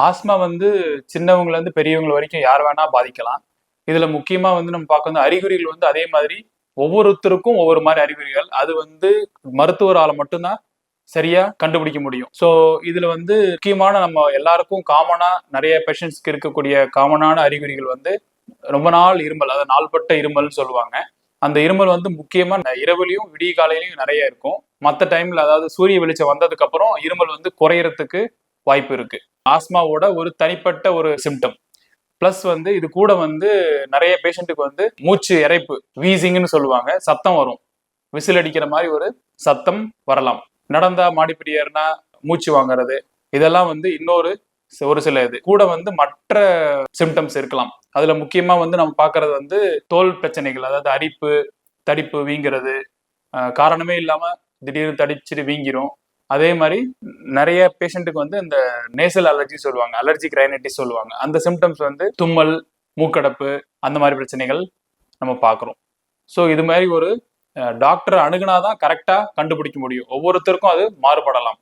Asthma வந்து சின்னவங்கல இருந்து பெரியவங்க வரைக்கும் யார் வேணா பாதிக்கலாம். இதுல முக்கியமா வந்து நம்ம பார்க்க வந்து அறிகுறிகள் வந்து அதே மாதிரி ஒவ்வொருத்தருக்கும் ஒவ்வொரு மாதிரி அறிகுறிகள். அது வந்து மருத்துவரால மட்டும்தான் சரியா கண்டுபிடிக்க முடியும். ஸோ இதுல வந்து முக்கியமான நம்ம எல்லாருக்கும் காமனா நிறைய பேஷண்ட்ஸ்க்கு இருக்கக்கூடிய காமனான அறிகுறிகள் வந்து ரொம்ப நாள் இருமல், அதாவது நாள்பட்ட இருமல்னு சொல்லுவாங்க. அந்த இருமல் வந்து முக்கியமா இரவுலையும் விடிய காலையிலையும் நிறைய இருக்கும். மற்ற டைம்ல அதாவது சூரிய வெளிச்சம் வந்ததுக்கு அப்புறம் இருமல் வந்து குறையறதுக்கு வாய்ப்பு இருக்கு. ஆஸ்மாவோட ஒரு தனிப்பட்ட ஒரு சிம்டம். பிளஸ் வந்து இது கூட வந்து நிறைய பேஷண்ட்டுக்கு வந்து மூச்சு இறைப்பு, வீசிங்னு சொல்லுவாங்க, சத்தம் வரும். விசில் அடிக்கிற மாதிரி ஒரு சத்தம் வரலாம். நடந்தா மாடிப்படி ஏறினா மூச்சு வாங்குறது, இதெல்லாம் வந்து இன்னொரு ஒரு சில இது கூட வந்து மற்ற சிம்டம்ஸ் இருக்கலாம். அதுல முக்கியமா வந்து நம்ம பாக்குறது வந்து தோல் பிரச்சனைகள், அதாவது அரிப்பு, தடிப்பு, வீங்கிறது, காரணமே இல்லாம திடீர்னு தடிச்சுட்டு வீங்கிரும். அதே மாதிரி நிறைய பேஷண்ட்டுக்கு வந்து இந்த நேசல் அலர்ஜி சொல்லுவாங்க, அலர்ஜிக் ரைனைட்டிஸ் சொல்லுவாங்க. அந்த சிம்டம்ஸ் வந்து தும்மல், மூக்கடப்பு, அந்த மாதிரி பிரச்சனைகள் நம்ம பார்க்குறோம். ஸோ இது மாதிரி ஒரு டாக்டரை அணுகுனாதான் கரெக்டா கண்டுபிடிக்க முடியும். ஒவ்வொருத்தருக்கும் அது மாறுபடலாம்.